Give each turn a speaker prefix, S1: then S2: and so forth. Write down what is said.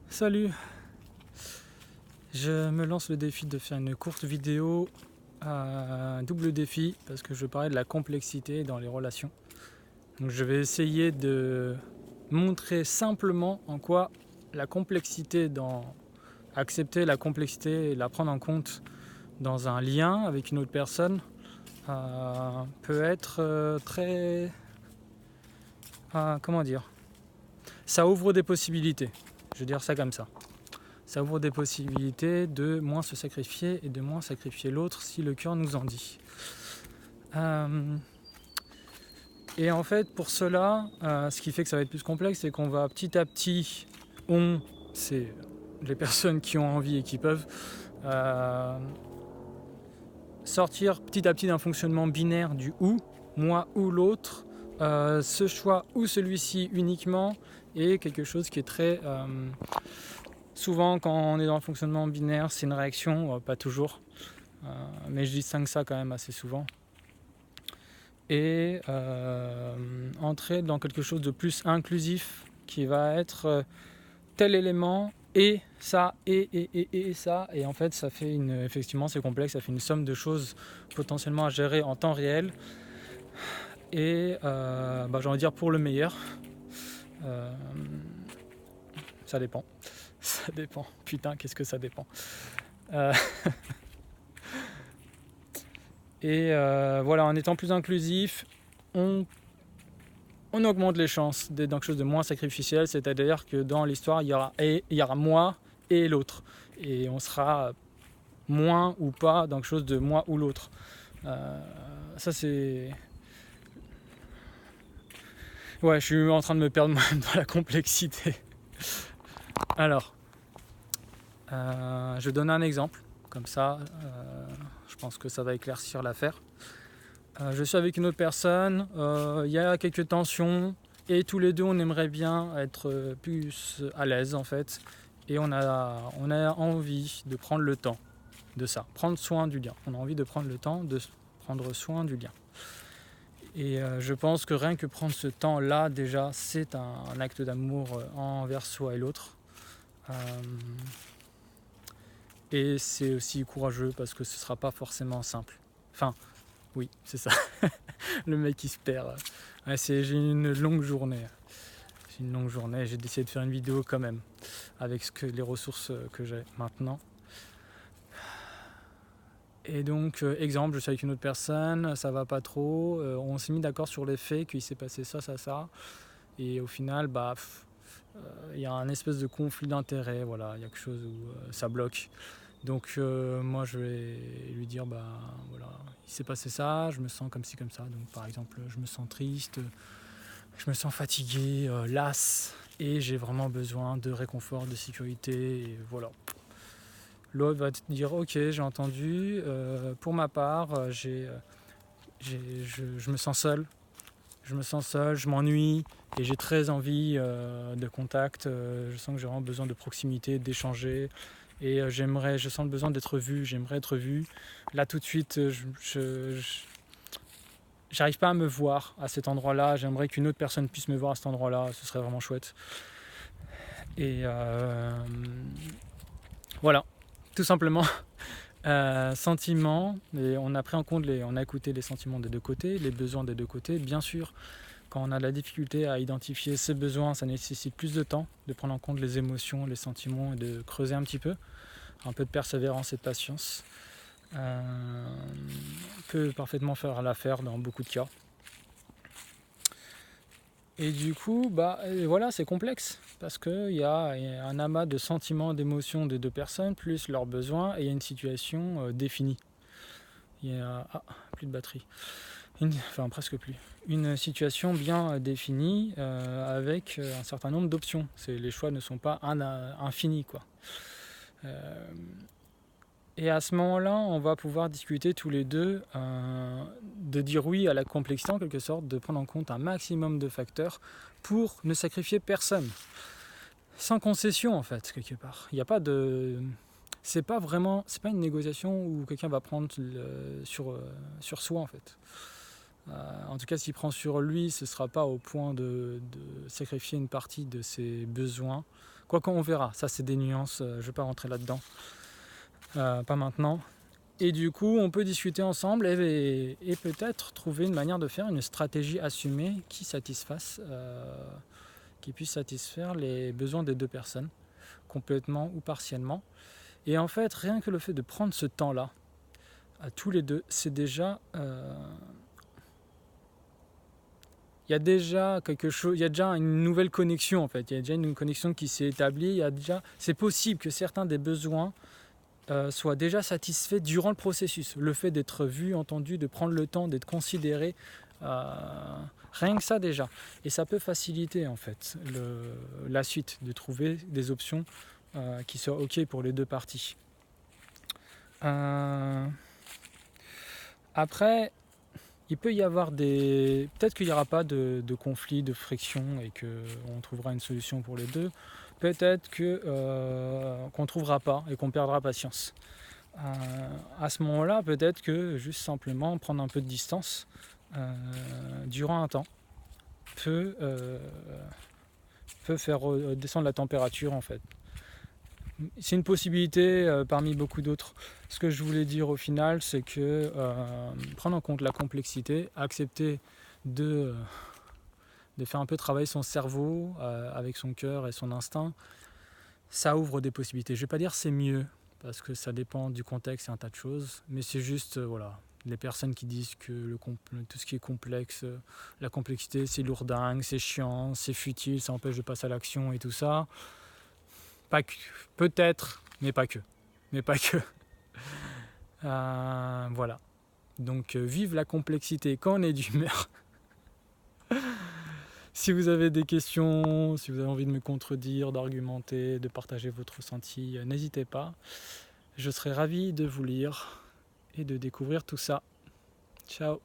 S1: Salut, je me lance le défi de faire une courte vidéo, un double défi, parce que je parlais de la complexité dans les relations. Donc je vais essayer de montrer simplement en quoi la complexité accepter la complexité et la prendre en compte dans un lien avec une autre personne peut être très... comment dire, ça ouvre des possibilités, je vais dire ça comme ça. Ça ouvre des possibilités de moins se sacrifier et de moins sacrifier l'autre si le cœur nous en dit. Et en fait, pour cela, ce qui fait que ça va être plus complexe, c'est qu'on va petit à petit, c'est les personnes qui ont envie et qui peuvent, sortir petit à petit d'un fonctionnement binaire du ou, moi ou l'autre, ce choix ou celui-ci uniquement, est quelque chose qui est très... souvent, quand on est dans le fonctionnement binaire, c'est une réaction, pas toujours, mais je distingue ça quand même assez souvent. Et entrer dans quelque chose de plus inclusif qui va être tel élément et ça et ça, et en fait ça fait effectivement c'est complexe, ça fait une somme de choses potentiellement à gérer en temps réel et j'ai envie de dire pour le meilleur. Ça dépend. Ça dépend. Putain, qu'est-ce que ça dépend. Et voilà, en étant plus inclusif, on augmente les chances d'être dans quelque chose de moins sacrificiel, c'est-à-dire que dans l'histoire, il y aura moi et l'autre. Et on sera moins ou pas dans quelque chose de moi ou l'autre. Ça c'est... Ouais, je suis en train de me perdre moi-même dans la complexité. Alors, je donne un exemple, comme ça, je pense que ça va éclaircir l'affaire. Je suis avec une autre personne, il y a quelques tensions, et tous les deux on aimerait bien être plus à l'aise en fait, et on a envie de prendre le temps de ça, prendre soin du lien. On a envie de prendre le temps de prendre soin du lien. Et je pense que rien que prendre ce temps-là, déjà, c'est un acte d'amour envers soi et l'autre. Et c'est aussi courageux parce que ce ne sera pas forcément simple. Enfin, oui, c'est ça. Le mec qui se perd. Ouais, j'ai une longue journée. J'ai décidé de faire une vidéo quand même, avec les ressources que j'ai maintenant. Et donc, exemple, je suis avec une autre personne, ça va pas trop, on s'est mis d'accord sur les faits qu'il s'est passé ça, et au final, il y a un espèce de conflit d'intérêts, voilà, il y a quelque chose où ça bloque. Donc moi je vais lui dire voilà, il s'est passé ça, je me sens comme ci comme ça. Donc par exemple, je me sens triste, je me sens fatigué, las, et j'ai vraiment besoin de réconfort, de sécurité, et voilà. L'autre va te dire ok, j'ai entendu, pour ma part, je me sens seul, je m'ennuie et j'ai très envie de contact, je sens que j'ai vraiment besoin de proximité, d'échanger, et je sens le besoin d'être vu, j'aimerais être vu. Là tout de suite, j'arrive pas à me voir à cet endroit-là, j'aimerais qu'une autre personne puisse me voir à cet endroit-là, ce serait vraiment chouette. Et voilà, tout simplement. Sentiments, et on a pris en compte, on a écouté les sentiments des deux côtés, les besoins des deux côtés. Bien sûr, quand on a de la difficulté à identifier ses besoins, ça nécessite plus de temps, de prendre en compte les émotions, les sentiments, et de creuser un petit peu. Un peu de persévérance et de patience peut parfaitement faire l'affaire dans beaucoup de cas. Et du coup, voilà, c'est complexe parce qu'il y a un amas de sentiments, d'émotions des deux personnes, plus leurs besoins, et il y a une situation définie. Il y a plus de batterie. Enfin presque plus. Une situation bien définie avec un certain nombre d'options. Les choix ne sont pas infinis, quoi. Et à ce moment-là, on va pouvoir discuter tous les deux de dire oui à la complexité en quelque sorte, de prendre en compte un maximum de facteurs pour ne sacrifier personne. Sans concession en fait, quelque part. Il n'y a pas de... C'est pas une négociation où quelqu'un va prendre sur soi en fait. En tout cas, s'il prend sur lui, ce ne sera pas au point de sacrifier une partie de ses besoins, Quoi qu'on verra, ça c'est des nuances, je ne vais pas rentrer là-dedans, pas maintenant. Et du coup, on peut discuter ensemble et peut-être trouver une manière de faire une stratégie assumée qui qui puisse satisfaire les besoins des deux personnes, complètement ou partiellement. Et en fait, rien que le fait de prendre ce temps-là, à tous les deux, c'est déjà... il y a déjà quelque chose, il y a déjà une nouvelle connexion en fait, il y a déjà une connexion qui s'est établie, c'est possible que certains des besoins soient déjà satisfaits durant le processus. Le fait d'être vu, entendu, de prendre le temps, d'être considéré, rien que ça déjà. Et ça peut faciliter en fait la suite, de trouver des options qui soient OK pour les deux parties. Après, il peut y avoir peut-être qu'il n'y aura pas de conflit, de friction et qu'on trouvera une solution pour les deux. Peut-être qu'on ne trouvera pas et qu'on perdra patience. À ce moment-là, peut-être que juste simplement prendre un peu de distance durant un temps peut faire descendre la température en fait. C'est une possibilité parmi beaucoup d'autres. Ce que je voulais dire au final, c'est que prendre en compte la complexité, accepter de faire un peu travailler son cerveau avec son cœur et son instinct, ça ouvre des possibilités. Je ne vais pas dire c'est mieux, parce que ça dépend du contexte et un tas de choses, mais c'est juste, voilà, les personnes qui disent que tout ce qui est complexe, la complexité c'est lourdingue, c'est chiant, c'est futile, ça empêche de passer à l'action et tout ça. Pas que, peut-être, mais pas que. Voilà. Donc vive la complexité quand on est d'humeur. Si vous avez des questions, si vous avez envie de me contredire, d'argumenter, de partager votre ressenti, n'hésitez pas. Je serai ravi de vous lire et de découvrir tout ça. Ciao.